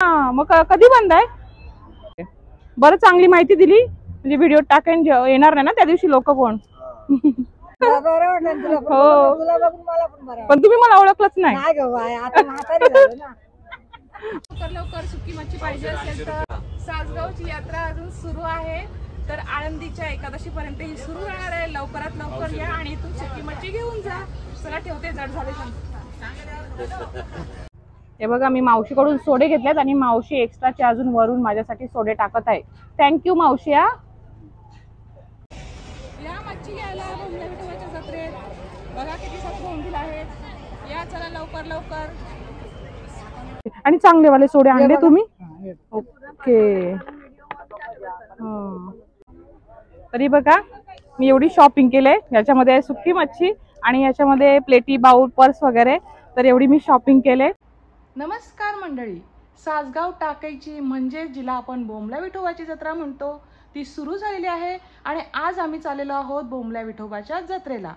हा मग कधी बंद आहे? बरं चांगली माहिती दिली म्हणजे व्हिडिओ टाकेन येणार नाही ना त्या दिवशी लोक कोण. हो पण तुम्ही मला ओळखलंच नाही. लवकर सुकी मच्छी पाहिजे असेल तर सासगावची यात्रा अजून सुरू आहे, तर आळंदीच्या एकादशी पर्यंत ही सुरू राहणार आहे. लवकरात लवकर या आणि इथून सुकी मच्छी घेऊन जा. चला ठेवते, जड झाले. हे बघा मी मावशीकडून सोडे घेतलेत आणि मावशी एक्स्ट्राचे अजून वरून माझ्यासाठी सोडे टाकत आहे. थँक्यू मावशी. या मच्छी घ्यायला बोंबला विठोबाच्या जत्रेत. बघा किती सात बोंबील आहेत. या चला लवकर लवकर. आणि चांगलेवाले सोडे आणले तुम्ही? ओके. तरी बघा मी एवढी शॉपिंग केले. याच्यामध्ये आहे सुकी मच्छी आणि याच्यामध्ये प्लेटी, बाउल, पर्स वगैरे. तर एवढी मी शॉपिंग केले. नमस्कार मंडळी. सासगाव टाकईची म्हणजे जिला आपण बोंबला विठोबाची जत्रा म्हणतो ती सुरू झालेली आहे आणि आज आम्ही चाललेलो आहोत बोंबला विठोबाच्या जत्रेला.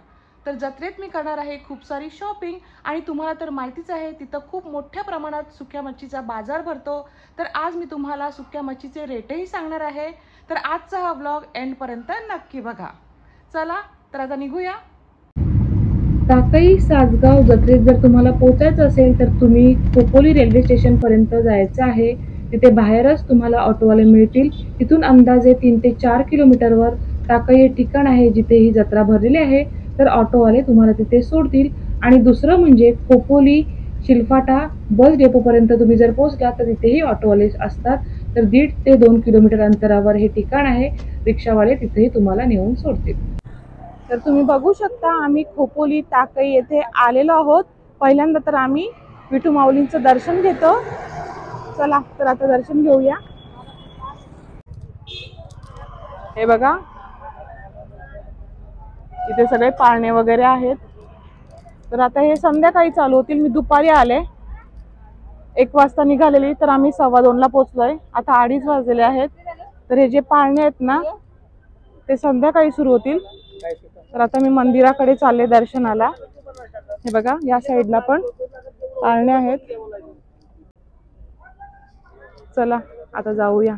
तर जत्रेत मी करणार आहे खूप सारी शॉपिंग आणि तुम्हाला तर माहितीच आहे तिथं खूप मोठ्या प्रमाणात सुक्या मच्छीचा बाजार भरतो. तर आज मी तुम्हाला सुक्या मच्छीचे रेटही सांगणार आहे. तर आजचा हा व्लॉग एंडपर्यंत नक्की बघा. चला तर आता निघूया. टाकई सासगाव जत्रेत जर तुम्हाला पोहोचायचं असेल तर तुम्ही खोपोली रेल्वे स्टेशन पर्यंत जायचं आहे. तिथे बाहेरच तुम्हाला ऑटोवाले मिळतील. तिथून अंदाजे 3 ते 4 किलोमीटरवर टाकई हे ठिकाण आहे जिथे ही जत्रा भरलेली आहे. तर ऑटोवाले तुम्हाला तिथे सोडतील. आणि दुसरं म्हणजे खोपोली शिलफाटा बस डेपो पर्यंत तुम्ही जर पोहोचला तर तिथेही ऑटोवाले असतात. तर 1.5 ते 2 किलोमीटर अंतरावर हे ठिकाण आहे. रिक्षावाले तिथेही तुम्हाला नेऊन सोडतील. तर तुम्ही बघू शकता आम्ही खोपोली टाकई येथे आलेलो आहोत. पहिल्यांदा तर आम्ही विठू माऊलींचं दर्शन घेतो. चला तर आता दर्शन घेऊया. हे बघा इथे सगळे पाळणे वगैरे आहेत. तर आता हे संध्याकाळी चालू होतील. मी दुपारी आले, 1 वाजता निघालेली, तर आम्ही 2:15ला पोहोचलोय. आता 2:30 वाजलेले आहेत. तर हे जे पाळणे आहेत ना ते संध्याकाळी सुरू होतील. तर आता मी मंदिराकडे चालले दर्शनाला. हे बघा या साईडला पण पाळणे आहेत. चला आता जाऊया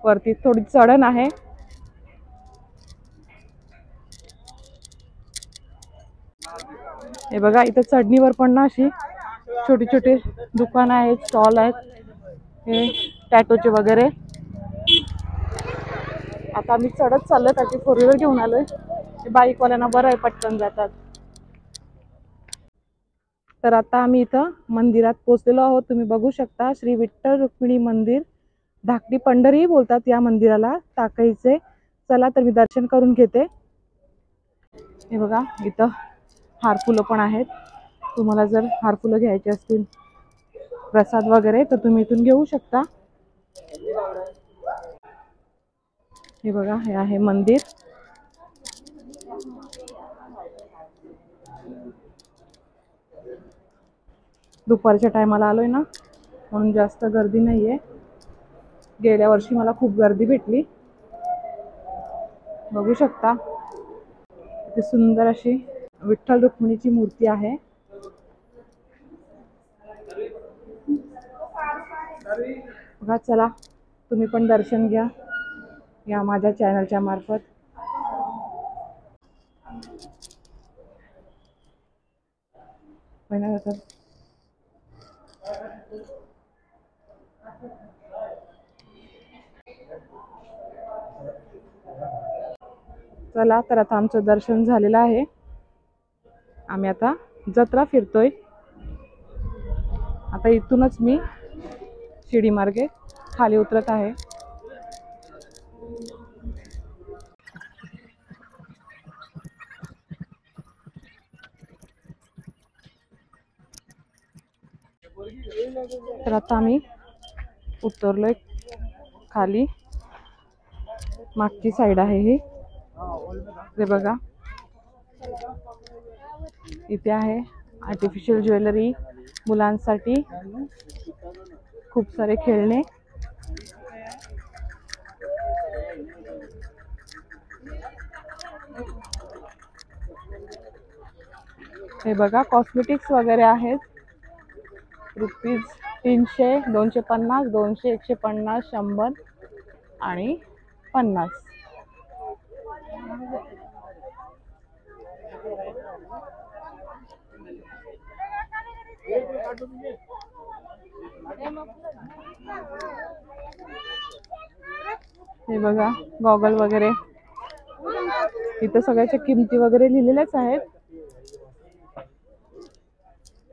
वरती. थोडी चढण आहे. हे बघा इथे चढणीवर पण ना अशी छोटी छोटी दुकान आहेत, स्टॉल आहेत. हे टॅटोचे वगैरे. आता आम्ही चढत चाललोय त्याची 4 व्हीलर घेऊन आलोय. बाईकवाल्यांना बरं आहे, पटकन जातात. तर आता आम्ही इथं मंदिरात पोहोचलेलो आहोत. तुम्ही बघू शकता श्री विठ्ठल रुक्मिणी मंदिर, धाकटी पंढरी बोलतात या मंदिराला टाकईचे. चला तर मी दर्शन करून घेते. हे बघा इथं हारफुलं पण आहेत. तुम्हाला जर हारफुलं घ्यायचे असतील प्रसाद वगैरे तर तुम्ही इथून घेऊ शकता. हे बघा हे आहे मंदिर. दुपारच्या टायमाला आलोय ना म्हणून जास्त गर्दी नाहीये. गेल्या वर्षी मला खूप गर्दी भेटली. बघू शकता इथे सुंदर अशी विठ्ठल रुक्मिणीची मूर्ती आहे. बघा चला तुम्ही पण दर्शन घ्या या माझ्या चॅनलच्या मार्फत. चला तर आता आमचं दर्शन झालेलं आहे. आम्ही आता जत्रा फिरतोय. आता इथूनच मी शिडी मार्गे खाली उतरत आहे. तर आता आम्ही उतरलोय खाली. मागची साईड आहे ही. हे बघा इथे आहे आर्टिफिशियल ज्वेलरी, मुलांसाठी खूप सारे खेळणे. हे बघा कॉस्मेटिक्स वगैरे आहेत. रुपीज 300, 250, 200, 150, 100 आणि 50. हे बघा गॉगल वगैरे, इथं सगळ्याच्या किमती वगैरे लिहिलेल्याच आहेत.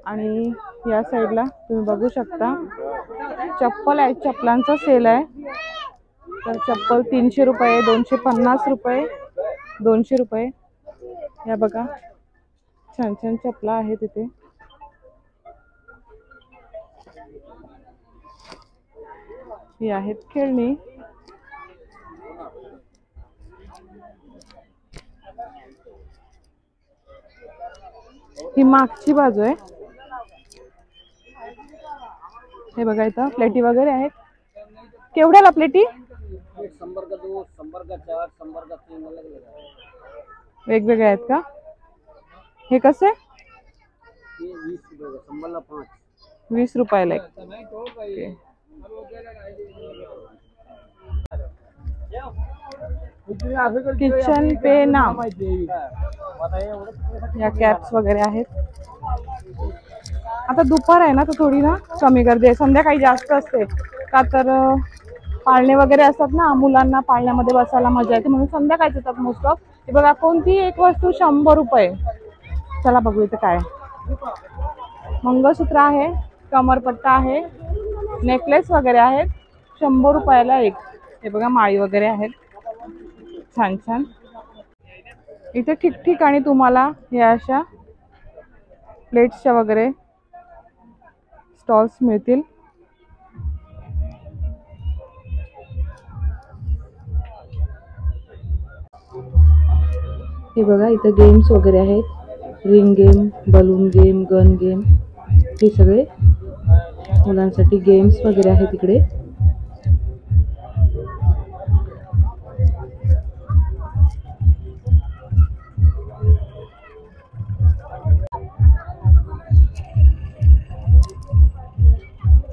आणि या साईडला तुम्ही बघू शकता चप्पल आहे, चप्पलांचा सेल आहे. तर चप्पल 300 रुपये, 250 रुपये, 200 रुपये. या बघा छान छान चप्पला आहेत तिथे. ही आहेत खेळणी. ही मागची बाजू आहे. हे बघा इथं प्लेटी वगैरे आहेत. केवढ्याला प्लेटी? 100 का 2, 100 का 4, 100 का 3 अलग अलग आहे. वेगवेगळे आहेत का? हे कसे? ये 20 रुपये का, 100 ला 5. 20 रुपयाला एक. ओके. किचन पे नाम. या कॅप्स वगैरे आहेत. आता दुपार आहे ना तर थोडी ना कमी गर्दी आहे. संध्याकाळी जास्त असते का तर पाळणे वगैरे असतात ना, मुलांना पाळण्यामध्ये बसायला मजा येते म्हणून संध्याकाळच येतात मोस्ट ऑफ. हे बघा कोणती एक वस्तू 100 रुपये. चला बघू इथे काय. मंगळसूत्र आहे, कमरपट्टा आहे, नेकलेस वगैरे आहेत 100 रुपयाला एक. हे बघा माळी वगैरे आहेत छान छान. इथे ठिकठिकाणी तुम्हाला या अशा प्लेट्सच्या वगैरे स्टॉल्स मिळतील. हे बघा इथे गेम्स वगैरे आहेत. Ring game, balloon game, gun game, हे सगळे मुलांसाठी गेम्स वगैरे आहेत इकडे.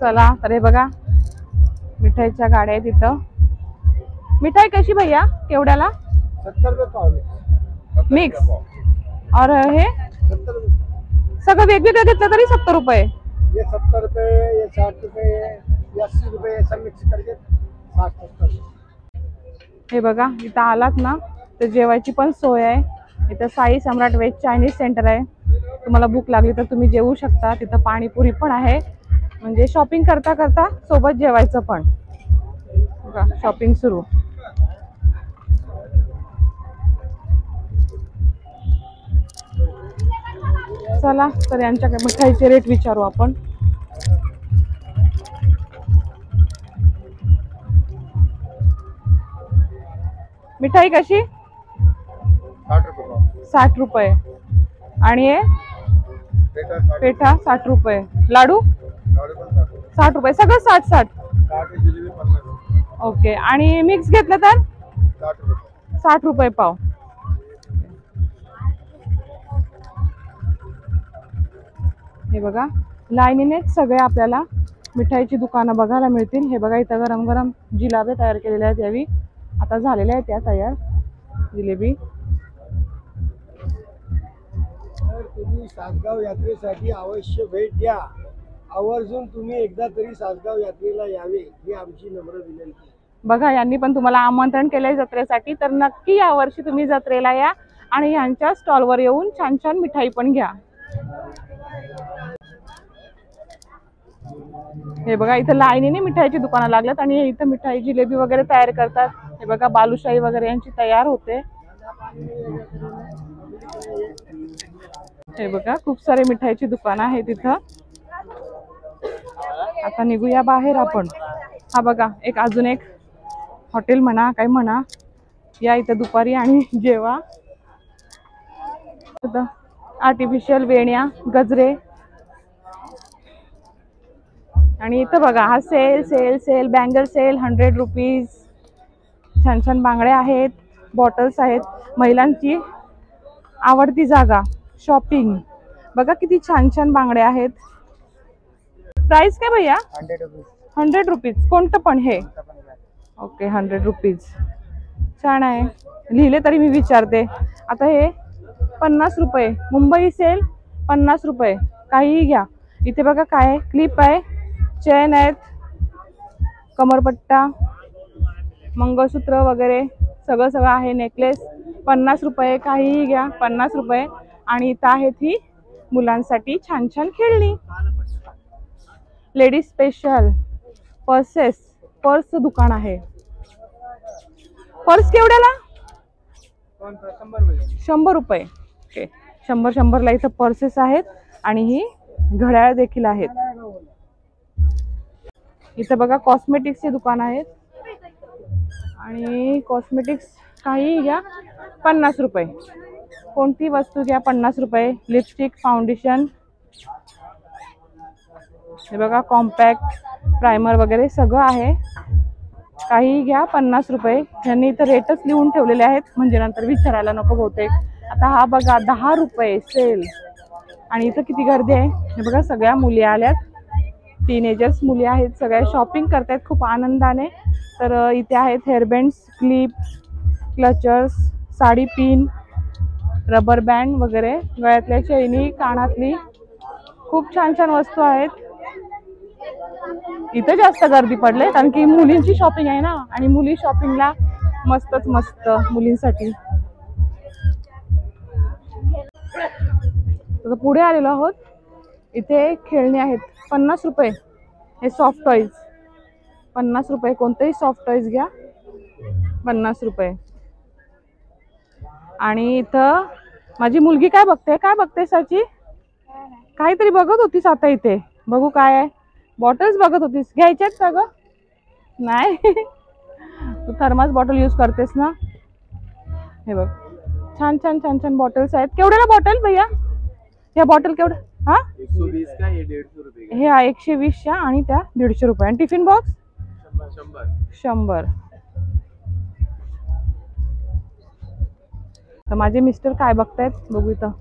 चला तर हे बघा मिठाईच्या गाड्या आहेत इथं. मिठाई कशी भैया केवढ्याला? 70 रुपये पाव मिक्स. और हे 70 रुपये सगळं वेगवेगळं घेतलं तरी 70 रुपये. ये 70 रुपये, ये 60 रुपये, ये 80 रुपये, सब मिक्स करके 60-70. हे बघा इथं आलात ना तर जेवायची पण सोय आहे. इथं साई सम्राट वेज चायनीज सेंटर आहे. तुम्हाला भूक लागली तर तुम्ही जेवू शकता. तिथं पाणीपुरी पण आहे. म्हणजे शॉपिंग करता करता सोबत जेवायचं पण. बघा शॉपिंग सुरू. चला तर यांच्या मिठाईचे रेट विचारू आपण. मिठाई कशी? 60 रुपये पाव. 60 रुपये. आणि हे पेठा 60 रुपये. लाडू 60 रुपये. सगळं 60-60. ओके. आणि मिक्स घेतलं तर 60 रुपये पाव. हे बघा लाईनीने सगळे आपल्याला मिठाईची दुकानं बघायला मिळतील. हे बघा इथं गरम गरम जिलेबी तयार केलेल्या आहेत. यावी आता झालेल्या आहेत त्या तयार जिलेबी. तुम्ही सासगाव यात्रेसाठी अवश्य भेट द्या. आवर्जून तुम्ही एकदा तरी सासगाव यात्रेला यावे ही आमची नम्र विनंती. बघा यांनी पण तुम्हाला आमंत्रण केलंय जत्रेसाठी. तर नक्की यावर्षी तुम्ही जत्रेला या आणि यांच्या स्टॉलवर येऊन छान छान मिठाई पण घ्या. हे बघा इथं लाईनीने मिठाईची दुकानं लागल्यात आणि इथं मिठाई जिलेबी वगैरे तयार करतात. हे बघा बालुशाही वगैरे यांची तयार होते. हे बघा खूप सारे मिठाईची दुकानं आहेत तिथं. आता निघूया बाहेर आपण. हा बघा एक अजून एक हॉटेल म्हणा काय म्हणा. या इथं दुपारी आणि जेवा. आर्टिफिशियल वेण्या, गजरे. आणि इथं बघा हा sale sale sale bangle sale 100 rupees. छान छान बांगड्या आहेत, बॉटल्स आहेत. महिलांची आवडती जागा शॉपिंग. बघा किती छान छान बांगड्या आहेत. प्राइस काय भैया? 100 रुपीज. 100 रुपीज. कोणतं पण हे? Okay 100 rupees. छान आहे. लिहिले तरी मी विचारते. आता हे 50 रुपये. मुंबई सेल 50 रुपये. काहीही घ्या. इथे बघा काय आहे, क्लिप आहे, चेन आहेत, कमरपट्टा, मंगळसूत्र वगैरे सगळं सगळं आहे. नेकलेस 50 रुपये. काहीही घ्या 50 रुपये. आणि इथं आहेत ही मुलांसाठी छान छान खेळणी. Ladies special purses. पर्सचं दुकान आहे. पर्स केवढ्याला? 100 रुपये. ओके 100ला इथं पर्सेस आहेत आणि ही घड्याळ देखील आहेत. इथं बघा कॉस्मेटिक्सचे दुकान आहेत आणि कॉस्मेटिक्स काहीही घ्या 50 रुपये. कोणती वस्तू घ्या 50 रुपये. लिपस्टिक, फाउंडेशन, हे बघा कॉम्पॅक्ट, प्रायमर वगैरे सगळं आहे. काही घ्या 50 रुपये. यांनी इथं रेटच लिहून ठेवलेले आहेत म्हणजे नंतर विचारायला नको बहुतेक. आता हा बघा 10 रुपये सेल. आणि इथं किती गर्दी आहे. हे बघा सगळ्या मुली आल्यात, टीनेजर्स मुली आहेत, सगळ्या शॉपिंग करतायत खूप आनंदाने. तर इथे आहेत hairbands, clip, clutchers, sari pin, rubber band वगैरे, गळ्यातल्या चैनी, कानातली, खूप छान छान वस्तू आहेत. इथं जास्त गर्दी पडले कारण की मुलींची शॉपिंग आहे ना आणि मुली शॉपिंगला मस्तच मस्त मुलींसाठी. तर पुढे आलेलो आहोत. इथे खेळणी आहेत 50 रुपये. हे सॉफ्ट टॉईज 50 रुपये. कोणतेही सॉफ्ट टॉईज घ्या 50 रुपये. आणि इथं माझी मुलगी काय बघते? काय बघते साची? काहीतरी बघत होतीस आता. इथे बघू काय आहे. बॉटल्स बघत होतीस. घ्यायच्यात का ग? नाही तू थर्मास बॉटल यूज करतेस ना. हे बघ छान छान छान छान बॉटल्स आहेत. केवढ्याला बॉटल भैया? ह्या बॉटल केवढ्या? हा 120 का, हे 150 रुपये. हे 120च्या आणि त्या 150 रुपये. आणि टिफिन बॉक्स 100. तर माझे मिस्टर काय बघतायत बघू. इथं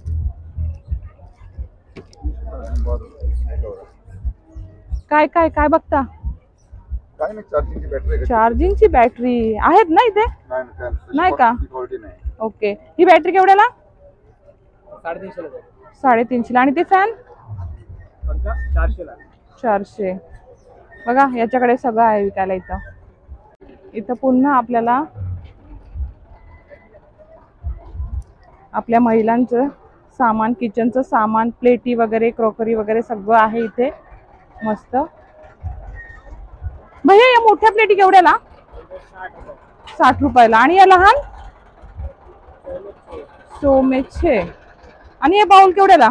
काय काय काय बघता? काय नाही, चार्जिंगची बॅटरी. चार्जिंगची बॅटरी आहेत ना इथे? नाही का? ओके ही बॅटरी केवढ्याला? 350ला. आणि ते फॅन 400. बघा याच्याकडे सगळं आहे विकायला. इथं पुन्हा आपल्याला आपल्या महिलांचं सामान, किचनचं सामान, प्लेटी वगैरे, क्रॉकरी वगैरे सगळं आहे इथे मस्त. भैया या मोठ्या प्लेटी केवढ्याला? 60 रुपयाला. आणि या लहान? 100. आणि हे बाउल केवढ्याला?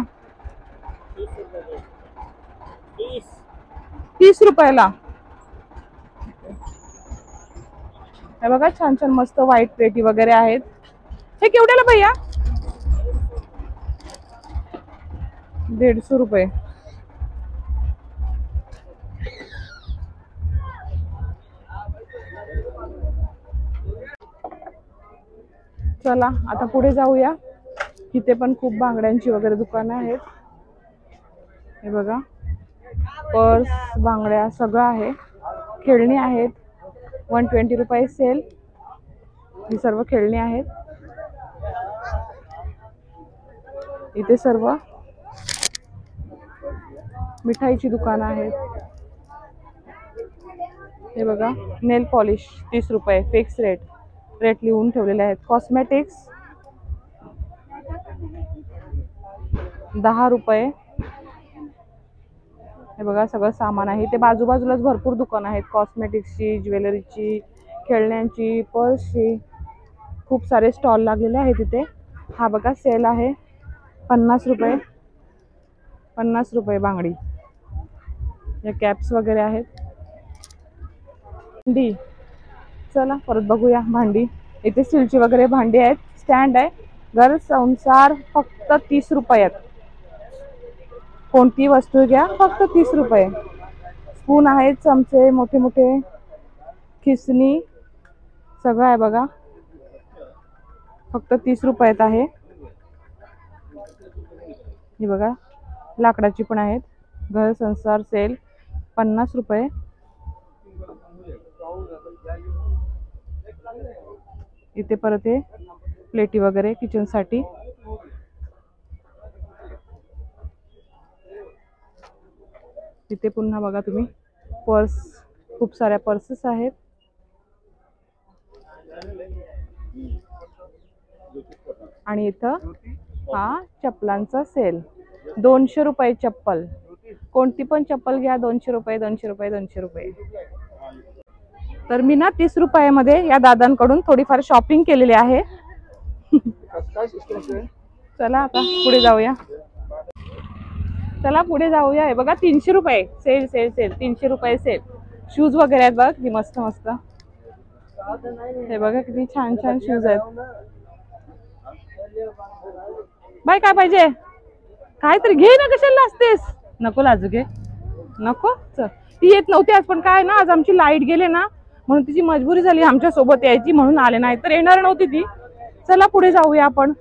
30 रुपयाला. हे बघा छान छान मस्त व्हाईट प्लेटी वगैरे आहेत. हे केवढ्याला भैया? 150 रुपये. चला आता पुढे जाऊया. इथे पण खूप बांगड्यांची वगैरे दुकानं आहेत. हे बघा पर्स, बांगड्या सगळं आहे. खेळणी आहेत 120 रुपये सेल. ही सर्व खेळणी आहेत. इथे सर्व मिठाईची दुकानं आहेत. हे बघा नेल पॉलिश 30 रुपये. फिक्स रेट लिहून ठेवलेले आहेत. कॉस्मेटिक्स 10 रुपये. हे बघा सगळं सामान आहे. ते बाजूबाजूलाच भरपूर दुकानं आहेत. कॉस्मेटिक्सची, ज्वेलरीची, खेळण्यांची, पर्सची, खूप सारे स्टॉल लागलेले आहेत इथे. हा बघा सेल आहे 50 रुपये. 50 रुपये बांगडी. या कॅप्स वगैरे आहेत. भांडी चला परत बघूया. भांडी इथे स्टीलची वगैरे भांडी आहेत. स्टँड आहे. घर संसार फक्त 30 रुपयात. कोणती वस्तू घ्या फक्त 30 रुपये. स्पून आहेत, चमचे, मोठे मोठे, खिसणी सगळं आहे बघा. फक्त 30 रुपयात आहे. हे बघा लाकडाची पण आहेत. घर संसार सेल 50 रुपये. इथे परत हे प्लेटी वगैरे किचन साठी. इथे पुन्हा बघा तुम्ही पर्स, खूप साऱ्या पर्सेस आहेत. आणि इथं हा चप्पलांचा सेल. 200 रुपये चप्पल. कोणती पण चप्पल घ्या 200 रुपये 200 रुपये 200 रुपये. तर मी ना 30 रुपयामध्ये या दादांकडून थोडीफार शॉपिंग केलेली आहे. चला आता पुढे जाऊया. चला पुढे जाऊया. हे बघा 300 रुपये सेल सेल सेल. 300 रुपये सेल. शूज वगैरे आहेत बघ, किती मस्त मस्त. हे बघा किती छान छान शूज आहेत. बाय काय पाहिजे? काहीतरी घे ना, कशाला असतेस? नको लाजू घे, नको. चल, ती येत नव्हती आज, पण काय ना आज आमची लाईट गेले ना म्हणून तिची मजबुरी झाली आमच्या सोबत यायची, म्हणून आले, नाही तर येणार नव्हती ती. चला पुढे जाऊया आपण.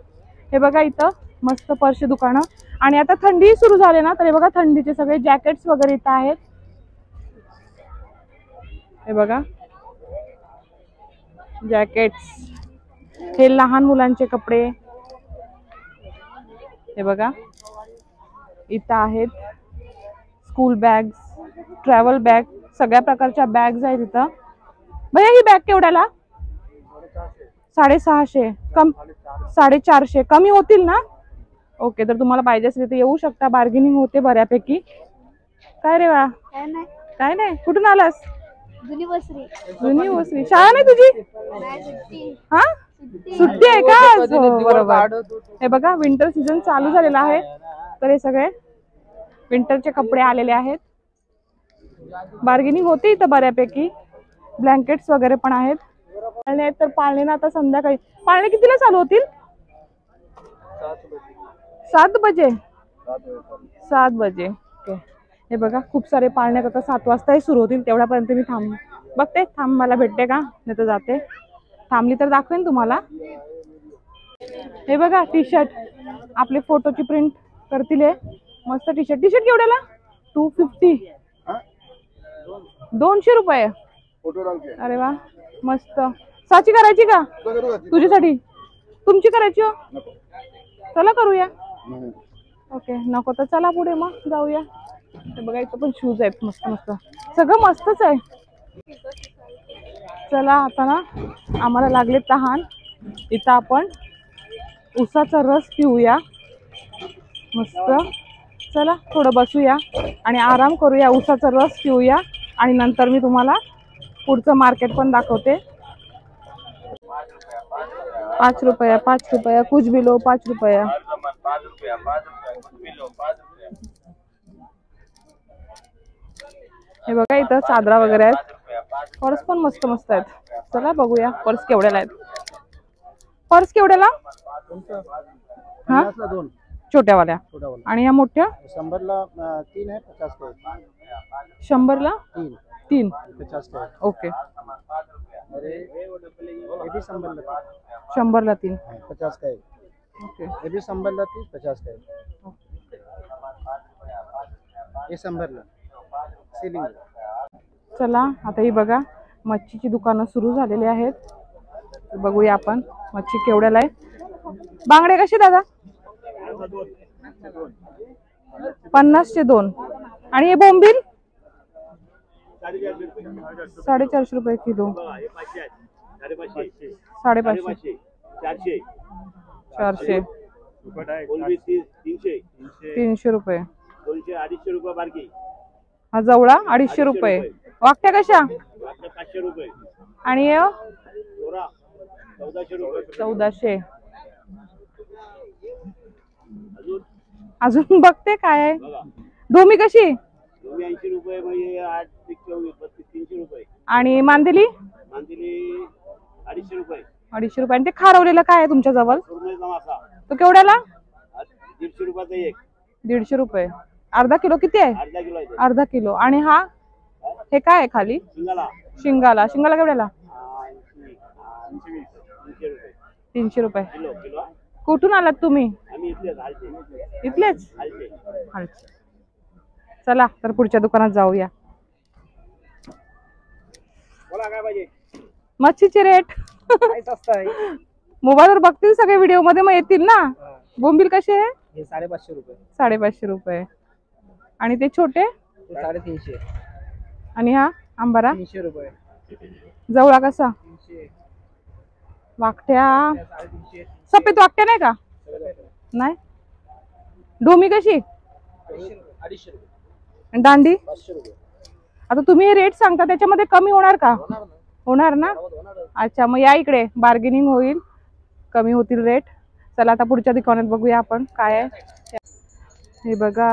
हे बघा इथं मस्त पर्सची दुकानं. आणि आता थंडी सुरू झाली ना, तर हे बघा थंडीचे सगळे जॅकेट्स वगैरे इथं आहेत. हे बघा जॅकेट्स, हे लहान मुलांचे कपडे. हे बघा इथं आहेत स्कूल बॅग्स, ट्रॅव्हल बॅग, सगळ्या प्रकारच्या बॅग्स आहेत इथं. भैया ही बॅग केवढ्याला? 650. कम 450 कमी होतील ना? ओके, तर तुम्हाला पाहिजे असेल तर येऊ शकता, बार्गेनिंग होते बऱ्यापैकी. काय रे बा? काय नाही. कुठून आलास? जुनी वसरी. जुनी वसरी. शाळा नाही तुझी? हा, सुट्टी आहे का आज? हो, बरोबर. हे बघा विंटर सीझन चालू झालेला आहे, तर हे सगळे विंटरचे कपडे आलेले आहेत. बार्गेनिंग होते इथं बऱ्यापैकी. ब्लँकेट्स वगैरे पण आहेत. पाळणे तर पाळणे ना आता संध्याकाळी. पाळणे कितीला चालू होतील? 7 बजे. 7 बजे. ओके. हे बघा खूप सारे पाळणे आता 7 वाजताही सुरू होतील. तेवढ्यापर्यंत मी बघते, मला भेटते का, नाही तर जाते. थांबली तर दाखवेन तुम्हाला. हे बघा टी शर्ट, आपले फोटोची प्रिंट करतील. मस्त टी शर्ट. टी शर्ट केवढ्याला? 250. 200 रुपये. अरे वा, मस्त. साची करायची का तुझ्यासाठी? तुमची करायची हो? चला करूया. ओके, नको तर चला पुढे मग जाऊया. हे बघा इथं पण शूज आहेत मस्त मस्त, सगळं मस्तच आहे. चला आता ना आम्हाला लागले तहान. इथं आपण उसाचा रस पिऊया मस्त. चला थोडं बसूया आणि आराम करूया, उसाचा रस पिऊया आणि नंतर मी तुम्हाला पुढचं मार्केट पण दाखवते. 5 रुपया 5 रुपया कुछ भी लो 5 रुपया. हे बघा इथं चादरा वगैरे आहेत. पर्स पण मस्त मस्त आहेत. चला बघूया पर्स केवढ्याला आहेत. पर्स केवढ्याला? हा, छोट्यावाल्या. आणि या मोठ्या? 100ला 3 आहे, 50 का 100ला 3. 50 का. ओके. अरे ये भी 100ला 100ला 3. 50 का है. ओके. ये भी 100ला 30, 50 का है. ये 100ला सीलिंग. चला आता ही बघा मच्छीची दुकानं सुरू झालेली आहेत. बघूया आपण मच्छी केवढ्याला आहे. बांगडे कसे दादा? 50चे 2. आणि हे बोंबील 450 रुपये किलो. 550. 400. 300 रुपये. हा जवळा 250 रुपये. वाकट्या कशा? 500 रुपये. आणि 1400. अजून बघते काय आहे. धोमी कशी? 80 रुपये म्हणजे 8 300 रुपये. आणि मांदेली? मांदेली 250 रुपये. 250 रुपये. आणि ते खारवलेलं काय आहे तुमच्या जवळ? सुरमईचा मासा तो केवढ्याला? 150 रुपयाचा एक. 150 रुपये. अर्धा किलो किती आहे? अर्धा किलो आहे. अर्धा किलो. आणि हा हे काय आहे खाली? शिंगाला. शिंगाला. शिंगाला केवढ्याला? 300 रुपये. किलो. किलो. कुठून आलात तुम्ही? आम्ही इथलेच हालचे. इथलेच? हालचे. चला तर पुढच्या दुकानात जाऊया. बोला काय पाहिजे? मच्छीचे रेट काय स्वस्त आहे? मोबाईलवर बघतील सगळे व्हिडिओ मध्ये, मग येतील ना. बोंबील कसे आहे? हे 550 रुपये. 550 रुपये. आणि ते छोटे? ते 350. आणि हा आंबारा? 300 रुपये. जवळा कसा? 300. वाकट्या 350. सफेद वाकट्या नाही का? नाही. डोमी कशी? 250 रुपये. आणि दांडी? 500 रुपये. आता तुम्ही रेट सांगता, त्याच्यामध्ये कमी होणार का? होणार ना. अच्छा, मग या इकडे, बार्गेनिंग होईल, कमी होतील रेट. चला आता पुढच्या दुकानात बघूया आपण काय आहे. हे बघा,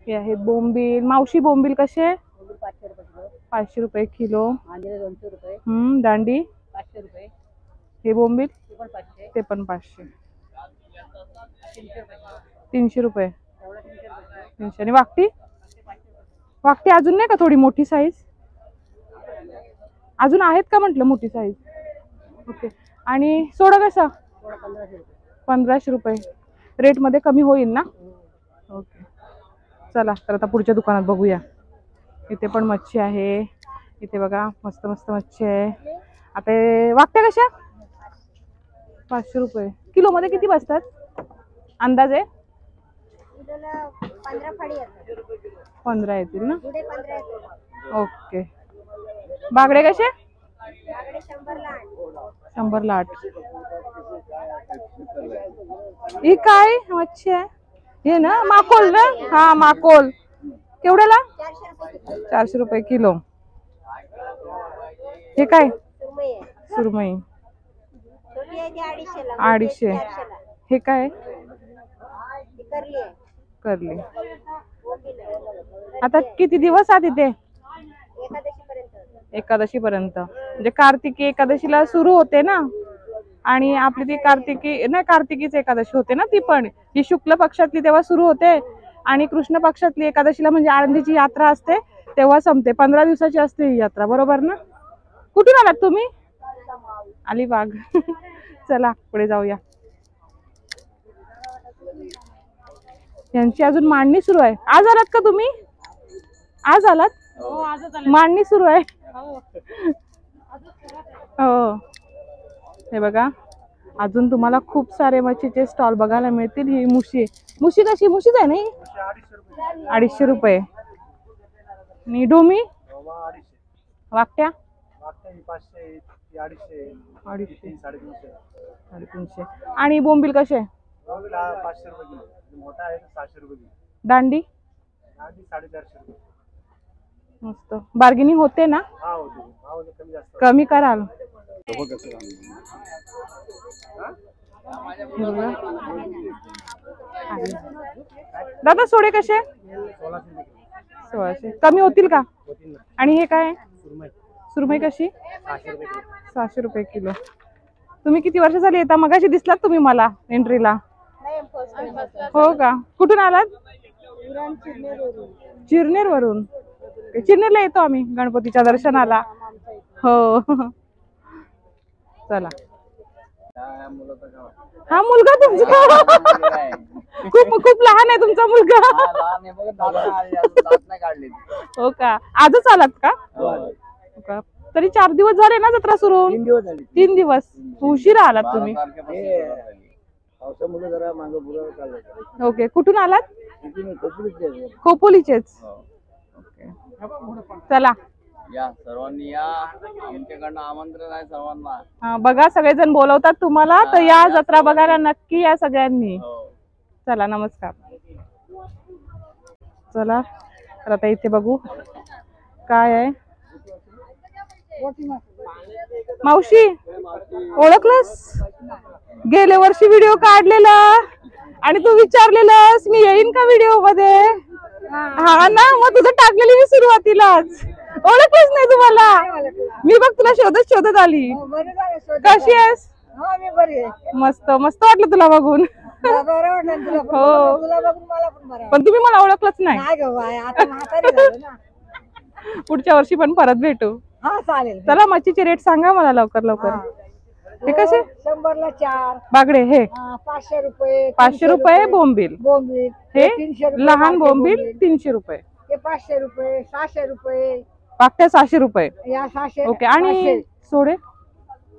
हे आहेत बोंबील. मावशी बोंबील कसे? 500 रुपये किलो. दांडी 500 रुपये. हे बोंबील ते पण 500. ते पण 500. 300 रुपये. 300 रुपये. एवढा 300 रुपये. 300. आणि वाकटी? वाकटी अजून नाही का थोडी मोठी साईज? अजून आहेत का म्हटलं मोठी साईज? ओके. आणि सोडा कसा? 1500 रुपये. 1500 रुपये. रेट मध्ये कमी होईल ना? ओके. चला तर आता पुढच्या दुकानात बघूया. इथे पण मच्छी आहे. इथे बघा मस्त मस्त मच्छी आहे. आता वाकट्या कशा? 500 रुपये. किलो मध्ये किती बसतात अंदाजे? 15 फाडी येतात. 15 येतील ना? 15 येतात. ओके. बागडे कसे? बागडे 100 ला 8. 100 ला 8. ही काय मच्छी आहे? हे ना माकोल ना? हा माकोल. केवढ्याला? 400 रुपये किलो. हे काय? सुरमई आहे. सुरमई छोटी आहे ती 250 ला. 250. 400 ला. हे काय? ती करली आहे. करली. बोंबील आहे. आता किती दिवस आहात इथे? एकादशी पर्यंत. एकादशी पर्यंत. म्हणजे कार्तिकी एकादशीला सुरू होते ना. आणि आपली ती कार्तिकी नाही, कार्तिकीच एकादशी होते ना ती पण. ही शुक्ल पक्षातली तेव्हा सुरू होते. आणि कृष्ण पक्षातली एकादशीला म्हणजे आळंदीची यात्रा असते तेव्हा संपते. 15 दिवसाची असते ही यात्रा, बरोबर ना? कुठून आलात तुम्ही? अलिबाग. चला पुढे जाऊया. यांची अजून मांडणी सुरू आहे. आज आलात का तुम्ही? आज आलात? मांडणी सुरू आहे. हो. हे बघा, अजून तुम्हाला खूप सारे मच्छीचे स्टॉल बघायला मिळतील. ही मुशी. मुशी कशी? मुशीच आहे नाही? 250 रुपये. आणि डोमी? वाकट्या? 500, 250, 350. आणि बोंबील कसे? 500 रुपये किलो. मोठा आहे 600 रुपये किलो. दांडी? 450 रुपये. मस्त. बार्गेनिंग होते ना? हा होते. कमी जास्त. कमी कराल. दादा सोडे कसे? 1600. कमी होतील का? आणि हे काय? सुरमई कशी? 600 रुपये किलो. तुम्ही किती वर्ष झाली येता? मगाशी दिसलात तुम्ही मला एंट्रीला. हो का? कुठून आलात? चिरनेर वरून. चिरनेरला येतो आम्ही गणपतीच्या दर्शनाला. हो. चला. हा मुलगा तुमचा? खूप लहान आहे तुमचा मुलगा. हो का? आजच आलात का? तरी 4 दिवस झाले ना जत्रा सुरू होऊन? 3 दिवस. उशिरा आलात तुम्ही. ओके. कुठून आलात? खोपोलीचेच. चला या सर्वांनी या, आमच्याकडनं आमंत्रण आहे सर्वांना. हा बघा, सगळेजण बोलवतात तुम्हाला, तर या जत्रा बघायला नक्की या सगळ्यांनी. चला नमस्कार. चला तर आता इथे बघू काय आहे. मावशी ओळखलंस? गेल्या वर्षी व्हिडिओ काढलेला आणि तू विचारलेलंस मी येईन का व्हिडिओ मध्ये. हा ना, मग तुझं टाकलेली मी सुरुवातीलाच. ओळखलंच नाही तुम्हाला? मी बघ तुला शोधत आली. कशी आहेस? मस्त मस्त वाटलं तुला बघून. हो, पण तुम्ही मला ओळखलंच नाही. पुढच्या वर्षी पण परत भेटू. चला मच्छीचे रेट सांगा मला लवकर लवकर. हे कसे? 100 ला 4. बागडे हे 500 रुपये. 500 रुपये. बोंबील बोंबील हे 300 रुपये. लहान बोंबील 300 रुपये. हे 500 रुपये. 600 रुपये. वाकट्या 600 रुपये. या 600. ओके. आणि 500. सोडे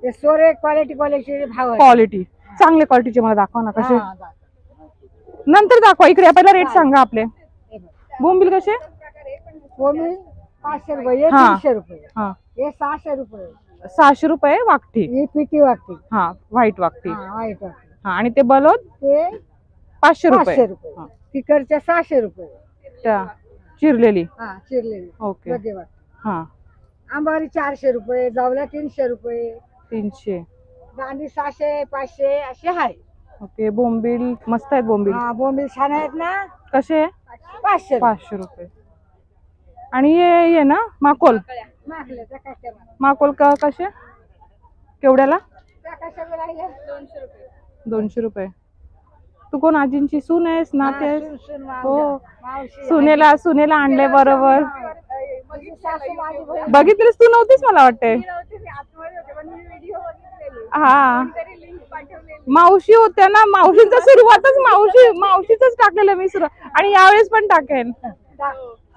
हे सोरे क्वालिटी भाव आहे. क्वालिटी चांगले क्वालिटीचे मला दाखवा ना कसे. हा, बघ. नंतर दाखवा, इकडे पहिला रेट सांगा आपले. हे बघ. बोंबील कसे? कोमी 500 रुपये, हे हा. 300 रुपये, हा हे 600 रुपये. 600 रुपये वाकटी. ही पिटी वाटते. हा व्हाईट वाकटी. हा, वाईट वाटते. हा. आणि ते बलोद ते 500 500 रुपये. रुपये. हा. तिकडच्या 600 रुपये. त्या चिरलेली. हा, चिरलेली ओके. लगे वाटते. हा आंबारी 400 रुपये, जावला 300 रुपये, 300. दांडी 600 500 असे आहे. ओके. बोंबील मस्त आहेत बोंबील. हा, बोंबील छान आहेत ना. कसे? 500 रुपये. 500 रुपये. आणि ये ना माकोल. मागले त्या कशा माकोल कसे केवढ्याला? त्या कशा राहिले 200 रुपये. 200 रुपये. तू कोण आजींची सून आहेस नाते आहेस? सून हो. मावशी सुनेला आणले बरोबर. माझी सासू माझी बहीण. बघितलीस तू? नव्हतीस मला वाटते. मी आतमध्ये होते, पण मी व्हिडिओ बघितलेली. हा तरी लिंक पाठवलेली. मावशी होत्या ना, मावशींचा सुरुवातच मावशीच टाकलेलं मी सुरू. आणि यावेळेस पण टाकेन.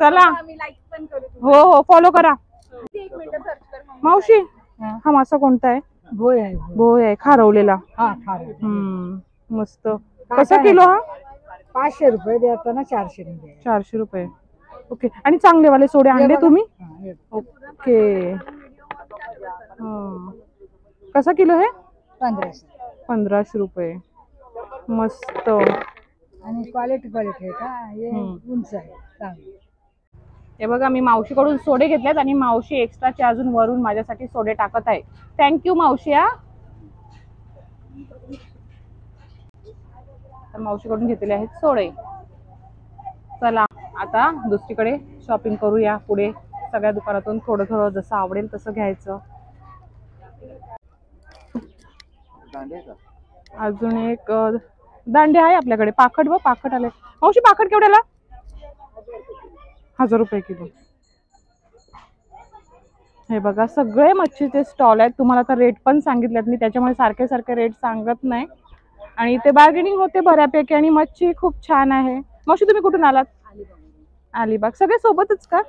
चला. आम्ही लाईक पण करू. हो हो फॉलो करा. 1 मिनिट सर्च कर. मावशी हा मासा कोणता आहे? भोय आहे. भोय आहे खारवलेला. हा, खार. मस्त. कसा किलो हा? 500 रुपये देताना 400 रुपये. 400 रुपये. ओके. आणि चांगले वाले सोडे आणले तुम्ही? ओके. कसा किलो आहे? 1500. 1500 रुपये. मस्त. आणि क्वालिटी आहे का? हे उंच आहे चांगली. हे बघा मी मावशीकडून सोडे घेतलेत आणि मावशी एक्स्ट्राचे अजून वरून माझ्यासाठी सोडे टाकत आहे. थँक्यू मावशी. हा तर मावशीकडून घेतलेले आहेत सोडे. चला आता दुसरीकडे शॉपिंग करूया. पुढे सगळ्या दुकानातून थोडं थोडं जसं आवडेल तसं घ्यायचं. अजून एक दांडे आहे आपल्याकडे. पाखड व पाखड आले. मावशी पाखड केवढ्याला? 1000 रुपये किलो. हे बघा सगळे मच्छीचे स्टॉल आहेत. तुम्हाला तर रेट पण सांगितलेत मी, त्याच्यामुळे सारखे सारखे रेट सांगत नाही. आणि इथे बार्गेनिंग होते बऱ्यापैकी. आणि मच्छी खूप छान आहे. मावशी तुम्ही कुठून आलात? अलिबाग. सगळे सोबतच का?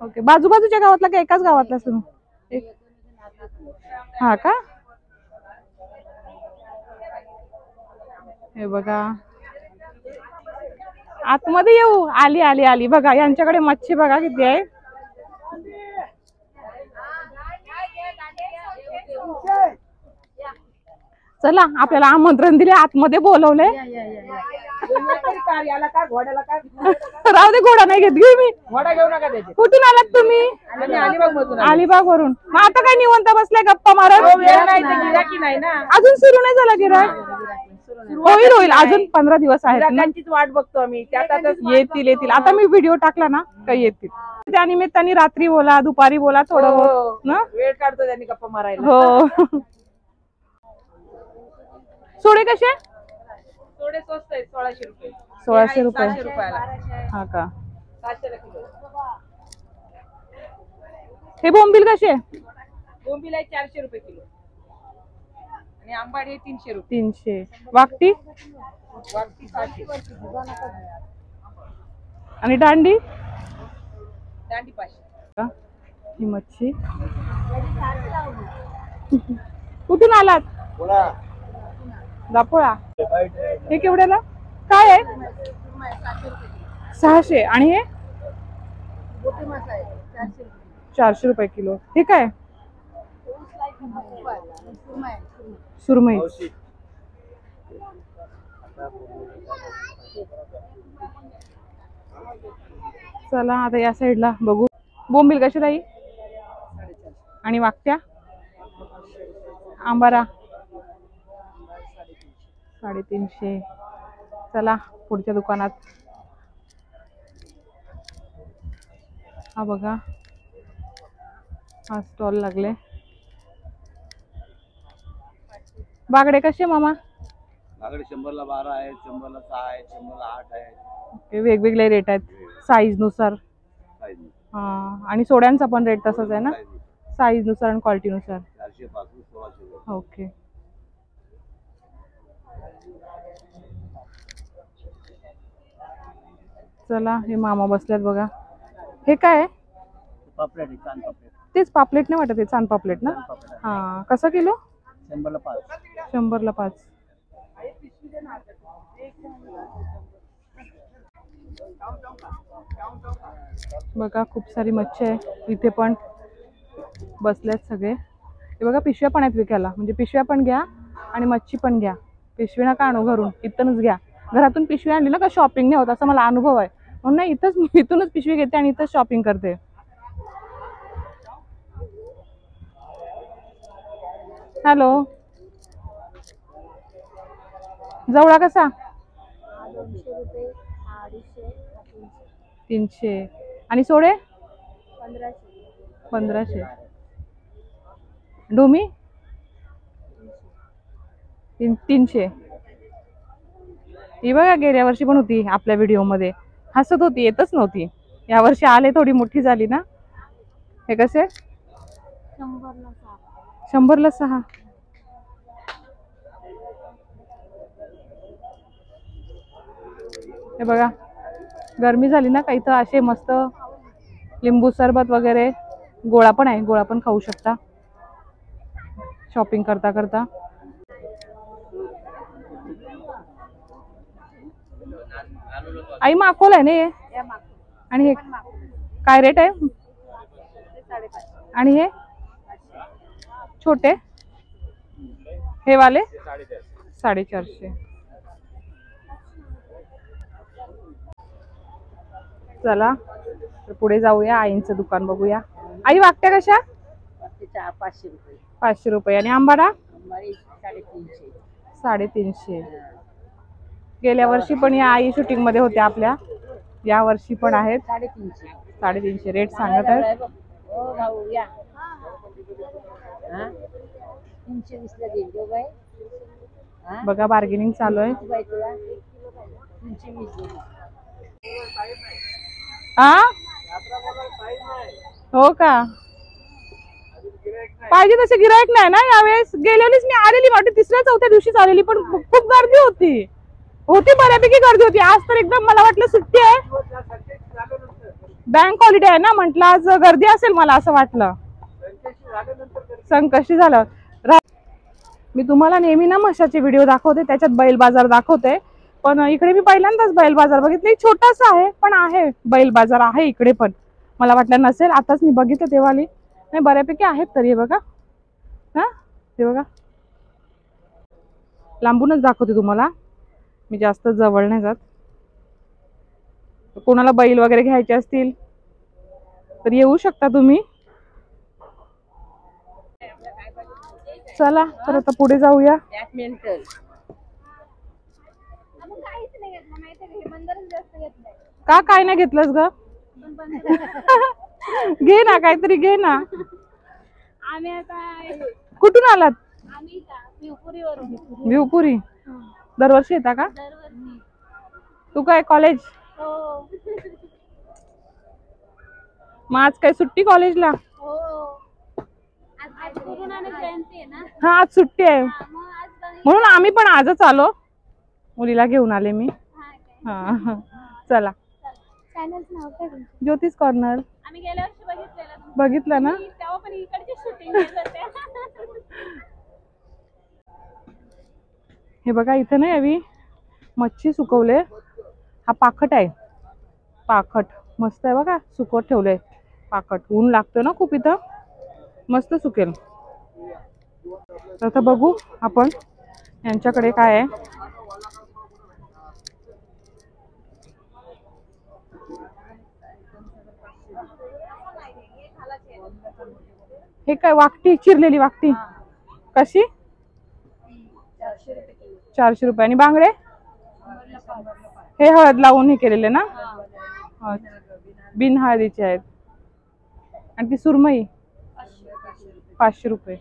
ओके. बाजूबाजूच्या गावातला का एकाच गावातला तुम्ही? हा का? हे बघा आतमध्ये येऊ. आली आली आली. बघा यांच्याकडे मच्छी बघा किती आहे. चला आपल्याला आमंत्रण दिले, आतमध्ये बोलवले. राहू दे, घोडा नाही घेत. घेऊ मी. वडा घेऊ नका त्याचे. कुठून आलात तुम्ही? अलिबाग मधून. अलिबाग वरून. मग आता काय निवंत बसले गप्पा मारत? गिराकी नाही ना. अजून सुरू नाही झाला गिराक? होईल होईल. अजून 15 दिवस आहेत ना. गिराकांचीच वाट बघतो आम्ही. त्यात येतील येतील. आता मी व्हिडिओ टाकला ना काही येतील. त्या निमित्ताने रात्री बोला दुपारी बोला थोडं बहुत ना. वेळ काढतो त्यांनी गप्पा मारायला. हो. सोडे कसे? थोडे स्वस्त आहेत. 1600 रुपये. 1600 रुपये. 600 रुपयाला. हा का? 700 ला किलो. हे बोंबील कसे? बोंबील आहे 400 रुपये किलो. आणि आंबाडी 300 रुपये. 300. वाकटी? वाकटी 600. आणि दांडी? दांडी 500. ही मच्छी. कुठून आलात? दापोळा. हे केवढ्याला? काय आहे? 600. आणि हे 400 रुपये किलो. हे काय? सुरमई. चला आता या साईडला बघू. बोंबील कशी ताई? आणि वाकट्या? आंबारा 350. चला पुढच्या दुकानात. हा बघा हा स्टॉल लागले. बागडे कसे मामा? बागडे 100 ला 12 आहेत, 100 ला 6 आहेत, 100 ला 8 आहेत. वेगवेगळे रेट आहेत साईज नुसार. हा. आणि सोड्यांचा पण रेट तसाच आहे ना, साईज नुसार आणि क्वालिटी नुसार. 400 पासून 1600. ओके. चला हे मामा बसल्यात बघा. हे काय आहे? पापलेट आहे, चांद पापलेट. तेच पापलेट नाही वाटत, चांद पापलेट ना. हा, कसं किलो? 100ला 5. 100ला 5. बघा खूप सारी मच्छी आहे इथे, पण बसल्यात सगळे. हे बघा पिशव्या पण आहेत विकायला, म्हणजे पिशव्या पण घ्या आणि मच्छी पण घ्या. पिशवी नका आणू घरून, इथूनच घ्या. घरातून पिशवी आणली ना का शॉपिंग नाही होत, असं मला अनुभव आहे. म्हणून नाही, इथूनच पिशवी घेते आणि इथंच शॉपिंग करते. हॅलो, जवळा कसा? 300. आणि सोडे 1500. डोमी 300. ही बघा गेल्या वर्षी पण होती आपल्या व्हिडिओ मध्ये, हसत होती, येतच नव्हती. या वर्षी आले, थोडी मोठी झाली ना. हे कसे? 100ला 6. हे बघा गरमी झाली ना का, इथं असे मस्त लिंबू सरबत वगैरे, गोळा पण आहे, गोळा पण खाऊ शकता शॉपिंग करता करता. आई माकोल आहे ना हे, आणि हे काय रेट आहे? आणि हे छोटे हे वाले 450. चला तर पुढे जाऊया, आईंचं दुकान बघूया. आई वाकट्या कशा? 500 रुपये. 500 रुपये. आणि आंबाडा 350. 350. गेल्या वर्षी पण या आई शूटिंग मध्ये होत्या आपल्या, या वर्षी पण आहेत. 350 रेट सांगत आहेत. हो भाऊ या. 320 ला देईल गो बाई. बघा बार्गेनिंग चालू आहे. 320. हा, हो का? पाहिजे तसे गिरायक नाही ना यावेळेस. गेल्या वेळेस मी आलेली वाटते, 3ऱ्या-4थ्या दिवशीच आलेली, पण खूप गर्दी होती बऱ्यापैकी गर्दी होती. आज तर एकदम मला वाटलं सुट्टी आहे, बँक हॉलिडे आहे ना, म्हटलं आज गर्दी असेल, मला असं वाटलं. संकष्टी झालं. मी तुम्हाला नेहमी ना म्हशाचे व्हिडिओ दाखवते, त्याच्यात बैल बाजार दाखवते, पण इकडे मी पहिल्यांदाच बैल बाजार बघितले. छोटासा आहे पण आहे, बैल बाजार आहे इकडे पण. मला वाटलं नसेल, आताच मी बघितलं तेव्हाली. नाही बऱ्यापैकी आहेत तरी. हे बघा, हा हे बघा, लांबूनच दाखवते तुम्हाला, मी जास्त जवळ नाही जात. कोणाला बैल वगैरे घ्यायचे असतील तर येऊ शकता तुम्ही. चला तर आता पुढे जाऊया. का काय नाही घेतलंस ग? घे ना, काहीतरी घे ना. आम्ही आता कुठून आलात? आम्ही भिवपुरीवरून. भिवपुरी. दरवर्षी येता का? दरवर्षी. तू काय कॉलेज? हो. मग आज काय सुट्टी कॉलेजला? हो. आज गुरु नानक जयंती आहे ना. हा आज सुट्टी आहे, मग आज म्हणून आम्ही पण आजच आलो. मुलीला घेऊन आले मी. हा चला. चॅनलचं नाव काय तुमचं? ज्योतिष कॉर्नर. आम्ही गेल्या वर्षी बघितलेलं. बघितलं ना? तेव्हा पण इकडची शूटिंग घेत होते. हे बघा इथं ना यावी मच्छी सुकवले. हा पाखट आहे, पाखट मस्त आहे बघा, सुकवत ठेवलंय पाखट. ऊन लागतं ना खूप इथं, मस्त सुकेल. तर आता बघू आपण यांच्याकडे काय आहे. हे काय वाकटी, चिरलेली वाकटी कशी? 400 रुपये. आणि बांगडे हे हळद लावून हे केलेले ना, बिन हळदीचे आहेत. आणि ती सुरमई 500 रुपये.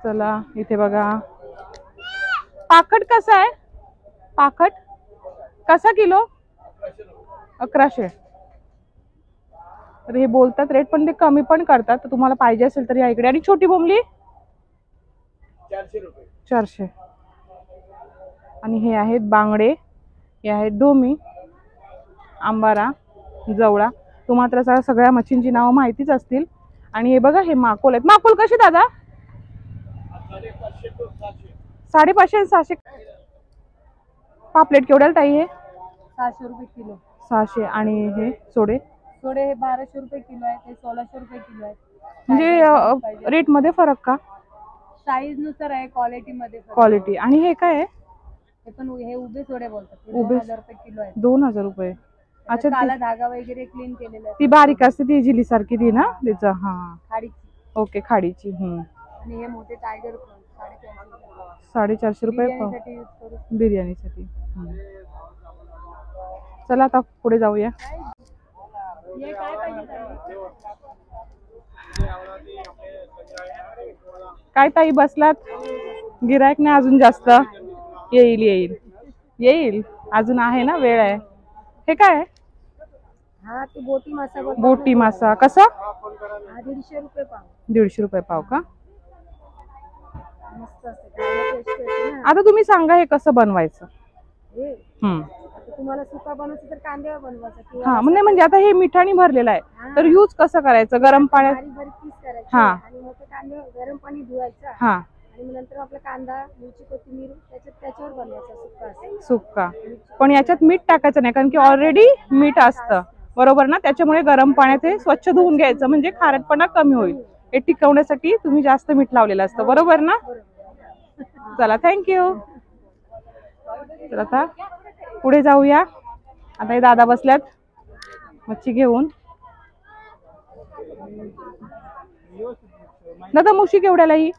चला इथे बघा पाखट कसा आहे? पाखट कसा किलो? 1100. तर हे बोलतात रेट, पण ते कमी पण करतात. तर तुम्हाला पाहिजे असेल तर या इकडे. आणि छोटी बोंबली 400 रुपये. 400. आणि हे आहेत बांगडे हे आहेत डोमी, आंबारा, जवळा. तुम्हाला सगळ्या मच्छींची नावं माहितीच असतील. आणि हे बघा हे माकोल आहेत. माकोल कसे दादा? 550 600. पापलेट केवढ्याला ताई हे? 600 रुपये किलो. 600. आणि हे सोडे? सोडे हे 1200 रुपये किलो आहे, ते 1600 रुपये किलो आहे. म्हणजे रेट मध्ये फरक का? साईज नुसार आहे, क्वालिटी मध्ये फरक. क्वालिटी. आणि हे काय आहे? हे पण हे उभे सोडे बोलतात. उभे 2000 रुपये किलो आहे. 2000 रुपये. अच्छा, काला धागा वगैरे क्लीन केलेला आहे. ती बारीक असते ती झिली सारखी ती ना तिचं? हा खाडीची. ओके, खाडीची. आणि हे मोठे टायगर 450 रुपये पाव बिर्याणीसाठी यूज करू. बिर्याणीसाठी. चला आता पुढे जाऊया. हे काय पाहिजे ताई? काय ताई बसलात? गिरायक नाही अजून जास्त? येईल येईल येईल, अजून आहे ना, वेळ आहे. हे काय आहे? हा ते बोटी मासा बोलतात. बोटी मासा कसा? हा 150 रुपये पाव. 150 रुपये पाव का? मस्त असते, खायला टेस्ट येते ना. आता तुम्ही सांगा हे कसं बनवायचं? हे आता तुम्हाला सुका बनवायचं तर कांद्यावर बनवायचं किंवा हा म्हणजे आता हे मिठाणी भरलेलं आहे तर यूज कसं करायचं? गरम पाण्यात? बारीक बारीक पीस करायचे हा. आणि मग ते कांदे गरम पाणी धुवायचं हा. आणि मग नंतर आपला कांदा, मिरची, कोथिंबीर त्याच्यावर बनवायचा सुका असं. सुक्का. पण याच्यात मीठ टाकायचं नाही कारण की ऑलरेडी मीठ असतं, बरोबर ना? त्याच्यामुळे गरम पाण्यात हे स्वच्छ धुवून घ्यायचं म्हणजे खारटपणा कमी होईल. हे टिकवण्यासाठी तुम्ही जास्त मीठ लावलेलं असतं, बरोबर ना? चला, थँक्यू. तर आता पुढे जाऊया. आता हे दादा बसल्यात मच्छी घेऊन. दादा मुशी केवढ्याला ही?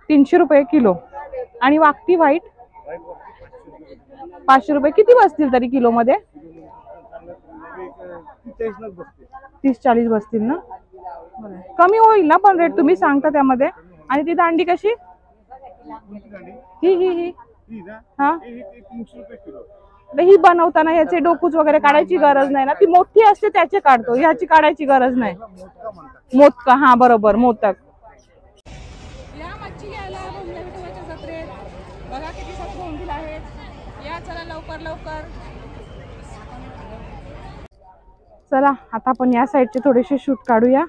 300 रुपये किलो. आणि वाकटी व्हाईट 500 रुपये. किती बसतील तरी किलो मध्ये? 30-40 बसतील ना? कमी होईल ना पण रेट तुम्ही सांगता त्यामध्ये? आणि ती दांडी कशी? ही हा, ही बनवताना ह्याचे डोकूच वगैरे काढायची गरज नाही ना? ती मोठी असते त्याचे काढतो, ह्याची काढायची गरज नाही. मोदका. हा बरोबर, मोदक. या मच्छी घ्यायला बोंबिलाच्या जत्रेत. बघा किती सारे बोंबील आहेत. या चला लवकर लवकर. चला आता आपण या साईडचे थोडेसे शूट काढूया.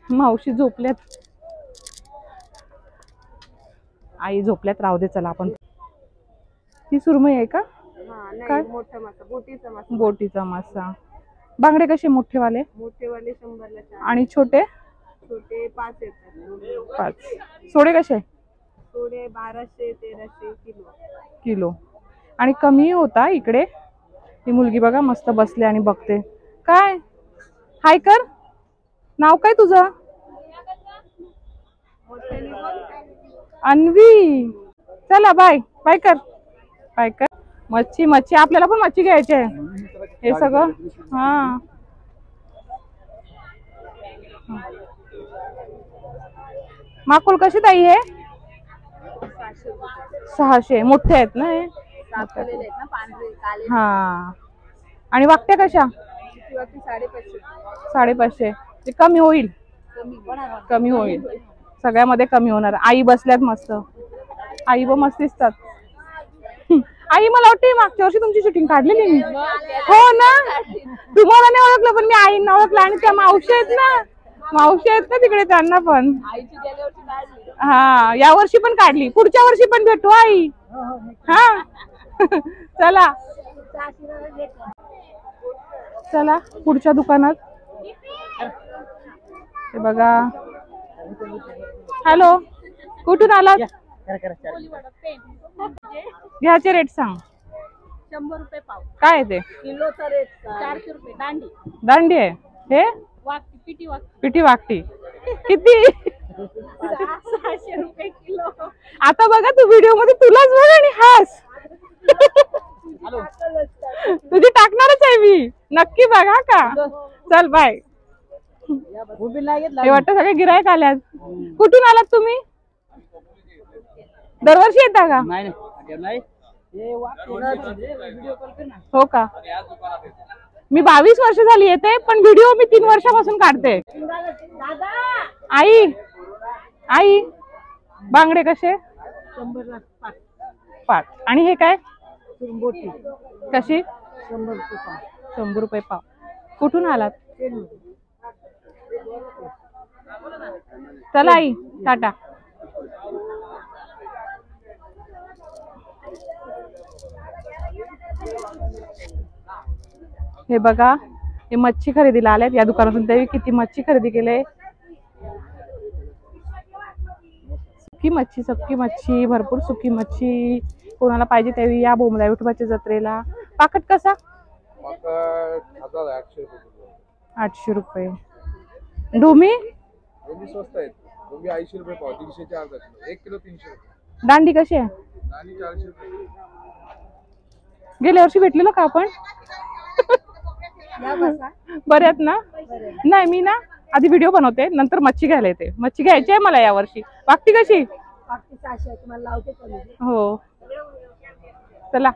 मावशी झोपल्यात, आई झोपल्यात, राहू दे. चला आपण. ती सुरमई आहे का? काय? मोठा मासा, बोटीचा मासा. बोटीचा मासा. बांगडे कसे मोठेवाले? मोठेवाले 100 ला 4. आणि छोटे? छोटे 5 येतात. 5. सोडे कसे? सोडे 1200-1300 किलो. आणि कमी होता इकडे. ती मुलगी बघा मस्त बसले आणि बघते. काय हाय कर? नाव काय तुझं? अन्वी. चला बाय बाय कर, बाय कर. मच्छी मच्छी आपल्याला पण मच्छी घ्यायची आहे. हे सगळं हा. माकुल कशी ताई हे? 600. मोठे आहेत ना हे? हा. आणि वाकट्या कशा? 550. ते कमी होईल, कमी होईल, सगळ्यामध्ये कमी होणार. आई बसल्यात मस्त. आई व मस्त दिसतात. आई मला वाटते मागच्या वर्षी तुमची शूटिंग काढलेली मी. हो ना? तुम्हाला नाही ओळखलं पण मी आईंना ओळखलं. आणि त्या मावशी आहेत ना तिकडे, त्यांना पण. हा, या वर्षी पण काढली, पुढच्या वर्षी पण भेटू आई. हा. चला चला पुढच्या दुकानात. हे बघा. हॅलो, कुठून आलात? ह्याचे रेट सांग. 100 रुपये पाव. काय आहे ते? किलोचा रेट 400 रुपये. दांडी. दांडी आहे हे? वाकटी, पिटी वाकटी. पिटी वाकटी किती? 600 रुपये किलो. आता बघा तू व्हिडिओ मध्ये तुलाच बघ आणि हास. तुझी टाकणारच आहे मी, नक्की बघा का. चल बाय. हे वाटतं सगळे गिरायक आल्यात. कुठून आलात तुम्ही? दरवर्षी येता का? हो का? मी 22 वर्ष झाली येते पण व्हिडिओ मी 3 वर्षापासून काढते. आई आई बांगडे कसे? 100 पाच. आणि हे काय बोटी कशी? 100 रुपये पाव. 100 रुपये पाव. कुठून आलात? चला आई टाटा. हे बघा हे मच्छी खरेदीला आलेत या दुकानातून. ते किती मच्छी खरेदी केले. सुकी मच्छी भरपूर सुकी मच्छी. कोणाला पाहिजे त्यावेळी या बोंबला विठोबाच्या जत्रेला. पाकट कसा? 800 रुपये. डोमी स्वस्त आहेत. डोमी 80 रुपये पाव. 300 अर्धा किलो. 1 किलो 300 रुपये. दांडी कशी आहे? दांडी 400 रुपये. गेल्या वर्षी भेटलेलो का आपण? बऱ्यात ना? नाही मी ना आधी व्हिडिओ बनवते नंतर मच्छी घ्यायला येते. मच्छी घ्यायची आहे मला या वर्षी. वाकटी कशी? हो चला.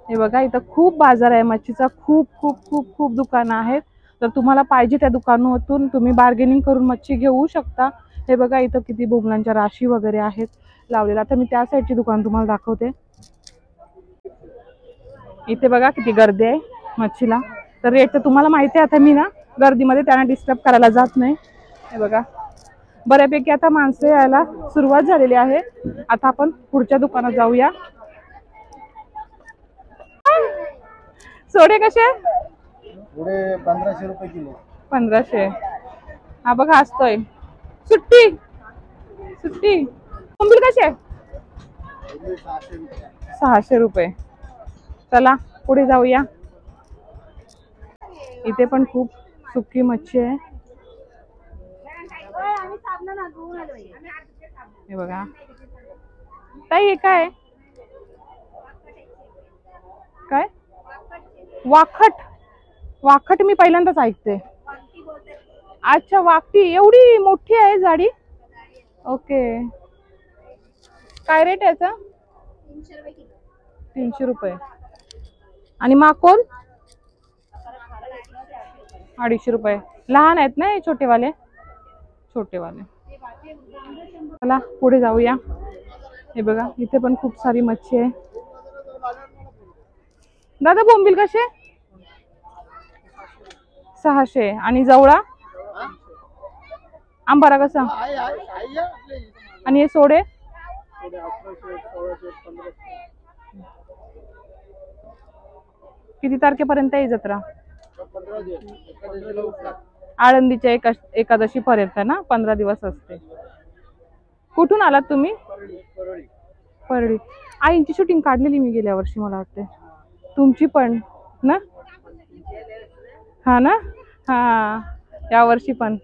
हे बघा इथं खूप बाजार आहे मच्छीचा. खूप खूप खूप खूप दुकानं आहेत. तर तुम्हाला पाहिजे त्या दुकानातून तुम्ही बार्गेनिंग करून मच्छी घेऊ शकता. हे बघा इथं किती बोंबलांच्या राशी वगैरे आहेत लावलेला. तर मी त्या साईडची दुकान तुम्हाला दाखवते. इथे बघा किती गर्दी आहे मच्छीला. तर रेट तर तुम्हाला माहिती आहे. आता मी ना गर्दीमध्ये त्यांना डिस्टर्ब करायला जात नाही. हे बघा बऱ्यापैकी आता माणसं यायला सुरुवात झालेली आहे. आता आपण पुढच्या दुकानात जाऊया. सोडे कसे? पुढे 1500 रुपये किलो. 1500. हा बघा असतोय. सुट्टी सुट्टी. बोंबील कसे? 600 रुपये. चला पुढे जाऊया. इथे पण खूप सुकी मच्छी आहे. हे बघा ताई हे काय? काय वाखट? वाखट मी पहिल्यांदाच ऐकते. अच्छा वाकटी. एवढी मोठी आहे जाडी? ओके. काय रेट आहे याचा? 300 रुपये. आणि माकोल? 250 रुपये. लहान आहेत ना हे छोटेवाले? छोटेवाले. चला पुढे जाऊया. हे बघा इथे पण खूप सारी मच्छी आहे. दादा बोंबील कसे? 600. आणि जवळा? आंबारा कसा? आणि हे सोडे? किती तारखेपर्यंत आहे जत्रा? आळंदीच्या एकादशी पर्यंत ना? 15 दिवस असते. कुठून आलात तुम्ही? परळी. आईंची शूटिंग काढलेली मी गेल्या वर्षी मला वाटते. तुमची पण ना? हा ना? हा या वर्षी पण.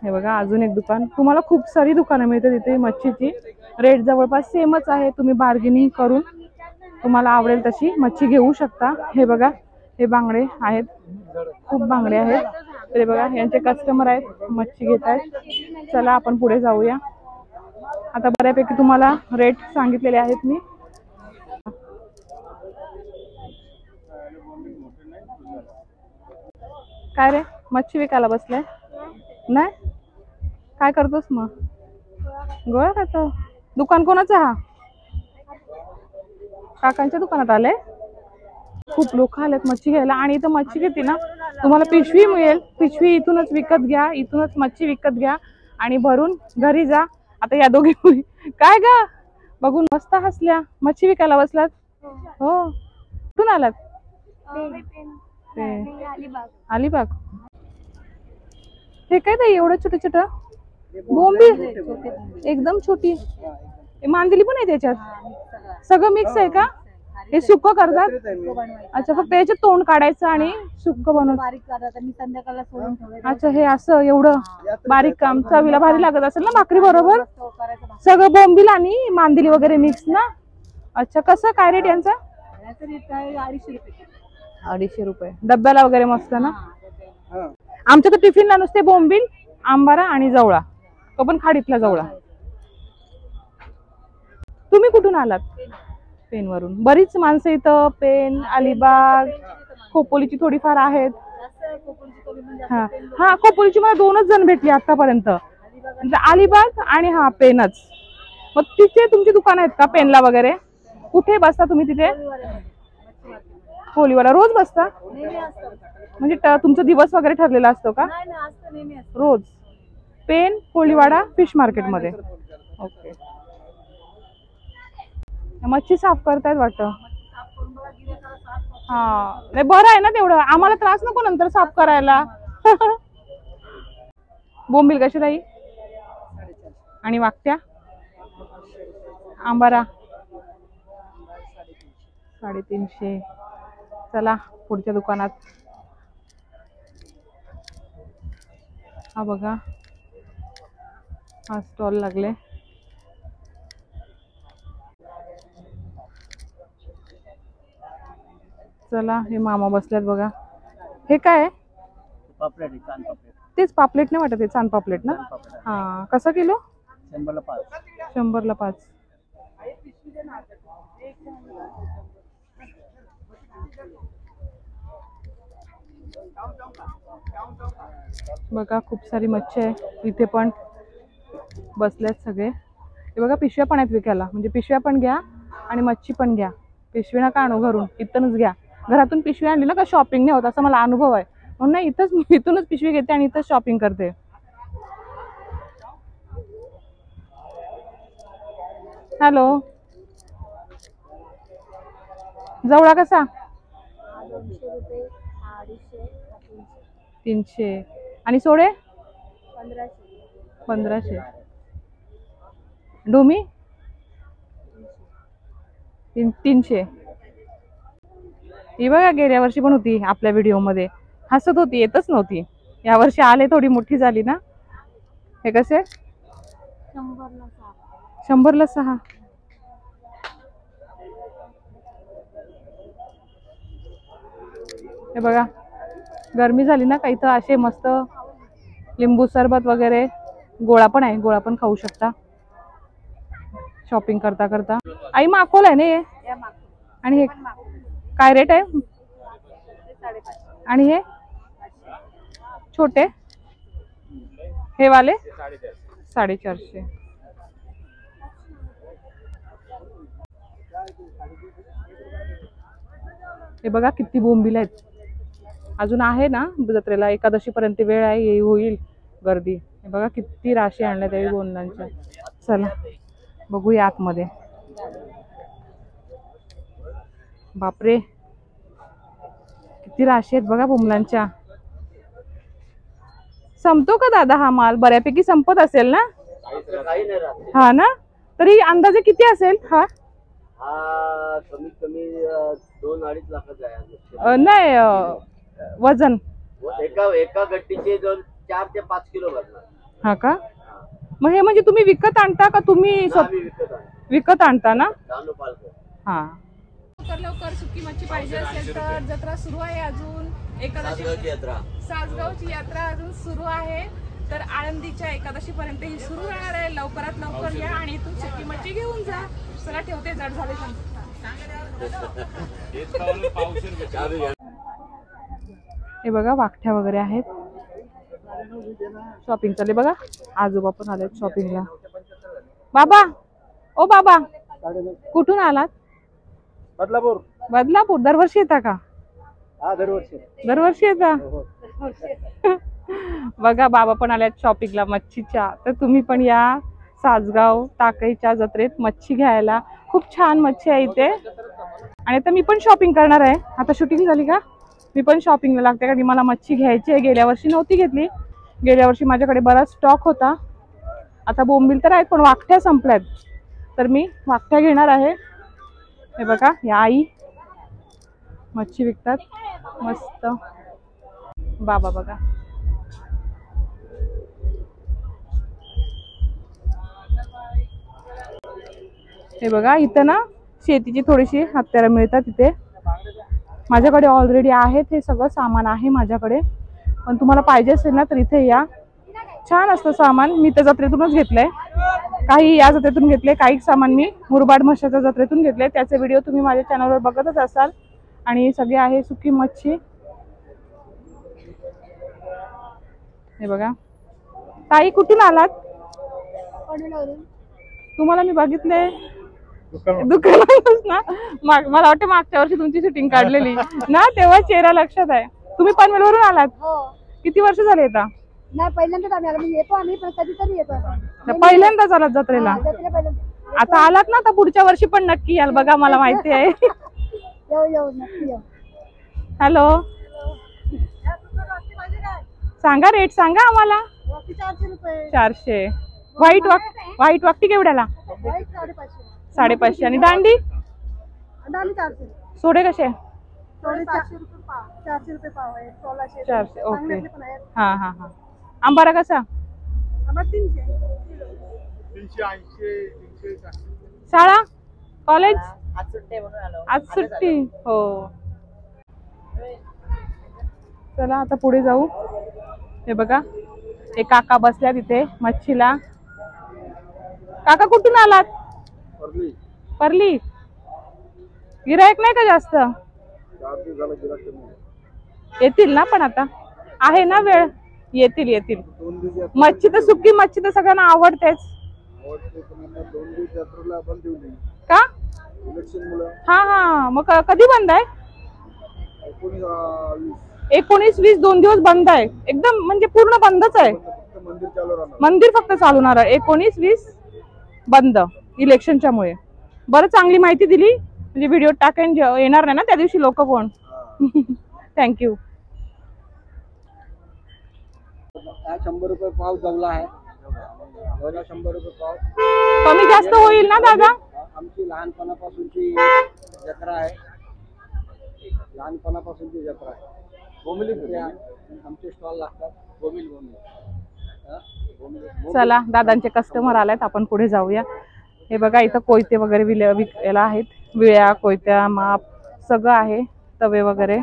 हे बघा अजून एक दुकान. तुम्हाला खूप सारी दुकानं मिळतात इथे मच्छीची. रेट जवळपास सेमच आहे. तुम्ही बार्गेनिंग करून तुम्हाला आवडेल तशी मच्छी घेऊ शकता. हे बघा हे बांगडे आहेत. खूप बांगडे आहेत. तर हे बघा यांचे कस्टमर आहेत मच्छी घेत आहेत. चला आपण पुढे जाऊया. आता बऱ्यापैकी तुम्हाला रेट सांगितलेले आहेत मी. काय रे मच्छी विकायला बसलाय? नाही काय करतोस मग? गोळा खातो. दुकान कोणाचं? हा काकांच्या दुकानात आले. खूप लोक आलेत मच्छी घ्यायला. आणि इथं मच्छी घेते ना तुम्हाला पिशवी मिळेल. पिशवी इथूनच विकत घ्या. इथूनच मच्छी विकत घ्या आणि भरून घरी जा. आता या दोघी काय ग बघून मस्त हसल्या. मच्छी विकायला बसलात? हो. कुठून आलात? अलिबाग. हे काय ताई एवढं छोटं छोटं बोंबील? एकदम छोटी. मांदेली पण आहे त्याच्यात? सगळं मिक्स आहे का? हे सुक्क करतात? अच्छा फक्त याचे तोंड काढायचं आणि सुक्क बनवून. अच्छा हे असं एवढं बारीक काम. चवीला भारी लागत असेल ना भाकरी बरोबर? सगळं बोंबील आणि मांदेली वगैरे मिक्स ना? अच्छा कसं काय रेट यांचा? 250 रुपये. डब्याला वगैरे मस्त ना? आमच्या तर टिफिनला नुसते बोंबील, आंबारा आणि जवळा. तो पण खाडीतला जवळा. तुम्ही कुठून आलात? पेनवरून. बरीच माणसं इथं पेन, अलिबाग, खोपोलीची थोडीफार आहेत. हा हा, खोपोलीची मला 2च जण भेटली आतापर्यंत, अलिबाग आणि हा पेनच. मग तिथे तुमची दुकान आहेत का पेनला वगैरे? कुठे बसता तुम्ही तिथे? कोलीवाला. रोज बसता? म्हणजे तुमचा दिवस वगैरे ठरलेला असतो का? रोज. पेन, कोळीवाडा, फिश मार्केट मध्ये. ओके. मच्छी साफ करतायत वाटतं. हा, नाही बरं आहे ना तेवढं, आम्हाला त्रास नको नंतर साफ करायला. बोंबील कशी ताई? आणि वाकट्या? आंबारा 350. चला पुढच्या दुकानात. हा बघा, हा स्टॉल लागले. चला, हे मामा बसल्यात बघा. हे काय आहे? पापलेट आहे, चांद पापलेट. तेच पापलेट नाही वाटत, चांद पापलेट ना? हा, कसं किलो? 100ला 5. 100ला 5. बघा खूप सारी मच्छी आहे इथे पण. बसल्यात सगळे. हे बघा पिशव्या पण आहेत विकायला, म्हणजे पिशव्या पण घ्या आणि मच्छी पण घ्या. पिशवी नका आणू घरून, इथूनच घ्या. घरातून पिशवी आणली ना का शॉपिंग नाही होत, असा मला अनुभव आहे. म्हणून नाही, इथूनच पिशवी घेते आणि इथंच शॉपिंग करते. हॅलो, जवळा कसा? 300. आणि सोडे? 1500. ढोमी 300. ही बघा गेल्या वर्षी पण होती आपल्या व्हिडिओ मध्ये, हसत होती, येतच नव्हती. या वर्षी आले, थोडी मोठी झाली ना. हे कसे? 100ला 6. हे बघा गरमी झाली ना, काही तर असे मस्त लिंबू सरबत वगैरे, गोळा पण आहे, गोळा पण खाऊ शकता शॉपिंग करता करता. आई माकोल आहे ना हे? आणि हे काय रेट आहे? आणि हे छोटे हे वाले 450. हे बघा किती बोंबील आहेत. अजून आहे ना जत्रेला, एकादशी पर्यंत वेळ आहे, येई होईल गर्दी. हे बघा किती राशी आणल्या त्या बोंबलांच्या. चला बघूया आतमध्ये. बापरे किती राशी आहेत बघा बोंबलांच्या. संपतो का दादा हा माल? बऱ्यापैकी संपत असेल ना? हा ना, तरी अंदाजे किती असेल हा? कमीत कमी 2-2.5 लाखाचा आहे. नाही वजन एका गट्टीचे 4 ते 5 किलो भरणार. हा का? मग हे म्हणजे तुम्ही विकत आणता का? तुम्ही विकत आणता ना? हा. लवकर सुकी मच्छी पाहिजे असेल तर जत्रा सुरू आहे अजून. एकादशी यात्रा, सासगावची यात्रा अजून सुरू आहे. तर आळंदीच्या एकादशी पर्यंत ही सुरू राहणार आहे. लवकरात लवकर या आणि इथून सुकी मच्छी घेऊन जा. चला ठेवते, जड झाले. हे बघा वाकठ्या वगैरे आहेत. शॉपिंग चालले बघा. आजोबा पण आलेत शॉपिंगला. बाबा, ओ बाबा, कुठून आलात? बदलापूर. बदलापूर. दरवर्षी येता का? हा, दरवर्षी. दरवर्षी येता? बघा बाबा पण आल्यात शॉपिंगला मच्छीच्या. तर तुम्ही पण या सासगाव टाकळीच्या जत्रेत मच्छी घ्यायला. खूप छान मच्छी आहे इथे. आणि आता मी पण शॉपिंग करणार आहे. आता शूटिंग झाली का मी पण शॉपिंगला लागते, कारण मला मच्छी घ्यायची आहे. गेल्या वर्षी नव्हती घेतली, गेल्या वर्षी माझ्याकडे बराच स्टॉक होता. आता बोंबील तर आहेत पण वाकठ्या संपल्यात, तर मी वाकठ्या घेणार आहे. हे बघा या आई मच्छी विकतात मस्त. बाबा बघा. हे बघा इथं ना शेतीची थोडीशी हत्यारं मिळतात इथे. माझ्याकडे ऑलरेडी आहेत, हे सगळं सामान आहे माझ्याकडे, पण तुम्हाला पाहिजे असेल ना तर इथे या. छान असतं सामान. मी त्या जत्रेतूनच घेतलंय, काही या जत्रेतून घेतले, काही सामान मी मुरबाड म्हशाच्या जत्रेतून घेतले. त्याचे व्हिडिओ तुम्ही माझ्या चॅनलवर बघतच असाल. आणि सगळे आहे सुकी मच्छी. हे बघा. ताई कुठून आलात? तुम्हाला मी बघितले दुकानातच ना. मला वाटतं मागच्या वर्षी तुमची शूटिंग काढलेली ना, तेव्हा चेहरा लक्षात आहे. तुम्ही पनवेलवरून आलात? किती वर्ष झाले येता? नाही, पहिल्यांदाच आम्ही आलो. म्हणजे येतो आम्ही, पण कधीतरी येतो. पहिल्यांदाच आलात जत्रेला? आता आलात ना, तर पुढच्या वर्षी पण नक्की याल बघा, मला माहिती आहे. येऊ नक्की येऊ. हॅलो, सांगा रेट सांगा आम्हाला. 400 रुपये. 400. व्हाईट वाकटी केवढ्याला? 550. आणि दांडी? 400. सोडे कसे? 400 रुपये पाव. 400 रुपये पाव आहे. 1600. 400. ओके. हा हा हा. आंबारा कसा? 380. शाळा कॉलेज आज सुट्टी म्हणून आलो. आज सुट्टी. हो. चला आता पुढे जाऊ. हे बघा, हे काका बसल्या तिथे मच्छीला. काका कुठून आलात? परली. गिरायक नाही का जास्त? येतील ना, पण आता आहे ना वेळ. येतील. मच्छी तर, सुकी मच्छी तर सगळ्यांना आवडतेच. का? हा हा. मग कधी बंद आहे? 19-20 2 दिवस बंद आहे. एकदम म्हणजे पूर्ण बंदच आहे. मंदिर फक्त चालवणार आहे. 19-20 बंद इलेक्शनच्या मुळे. बरं, चांगली माहिती दिली. म्हणजे व्हिडिओ टाकेन, येणार नाही ना त्या दिवशी लोक कोण. थँक्यू. 100 रुपये पाव जवला आहे. 100 रुपये पाव. कमी जास्त होईल ना दादा? आमची लहानपणापासूनची जत्रा आहे. लहानपणापासूनची जत्रा आहे. आमचे स्टॉल लागतात. चला, दादांचे कस्टमर आलेत, आपण पुढे जाऊया. हे बघा, इथं कोयते वगैरे विकायला आहेत. विळ्या, कोयत्या, माप सगळं आहे. तवे वगैरे.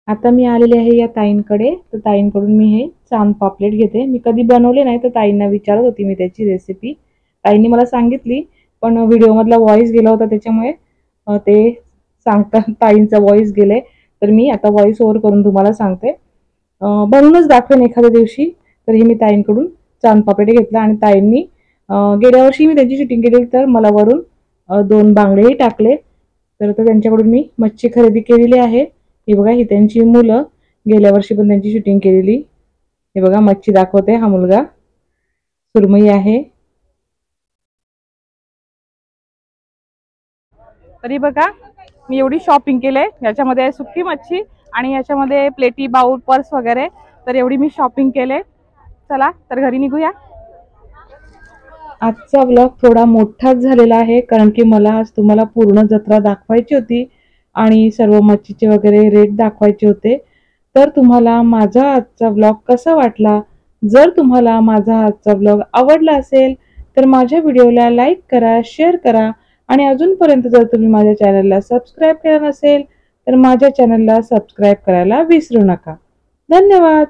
आता मी आलेले आहे या ताईंकडे. तर ताईंकडून मी हे चांद पापलेट घेते. मी कधी बनवले नाही, तर ताईंना विचारत होती मी त्याची रेसिपी. ताईंनी मला सांगितली, पण व्हिडिओ मधला व्हॉइस गेला होता, त्याच्यामुळे ते सांगतात ताईंचा व्हॉइस गेले. तर मी आता व्हॉइस ओव्हर करून तुम्हाला सांगते. बनवूनच दाखवेन एखाद्या दिवशी. तर हे मी ताईंकडून चांद पापलेट घेतला. आणि ताईंनी गेल्या वर्षी मी त्यांची शूटिंग केली, तर मला वरून 2 बांगडेही टाकले. तर त्यांच्याकडून मी मच्छी खरेदी केलेली आहे. हे बघा, ही त्यांची मुलं. गेल्या वर्षी पण त्यांची शूटिंग केलेली. हे बघा, मच्छी दाखवते हा मुलगा. सुरमई आहे. तरी बघा, मी एवढी शॉपिंग केले. याच्यामध्ये सुकी मच्छी आणि याच्यामध्ये प्लेटी, बाउल, पर्स वगैरे. तर एवढी मी शॉपिंग केले. चला तर घरी निघूया. आजचा व्लॉग थोडा मोठाच झालेला आहे, कारण की मला आज तुम्हाला पूर्ण जत्रा दाखवायची होती आणि सर्व मच्छीचे वगैरे रेट दाखवायचे होते. तर तुम्हाला माझा आजचा व्लॉग कसा वाटला? जर तुम्हाला माझा आजचा व्लॉग आवडला असेल तर माझ्या व्हिडिओला लाईक करा, शेअर करा. आणि अजूनपर्यंत जर तुम्ही माझ्या चॅनलला सबस्क्राईब केलं नसेल तर माझ्या चॅनलला सबस्क्राईब करायला विसरू नका. धन्यवाद.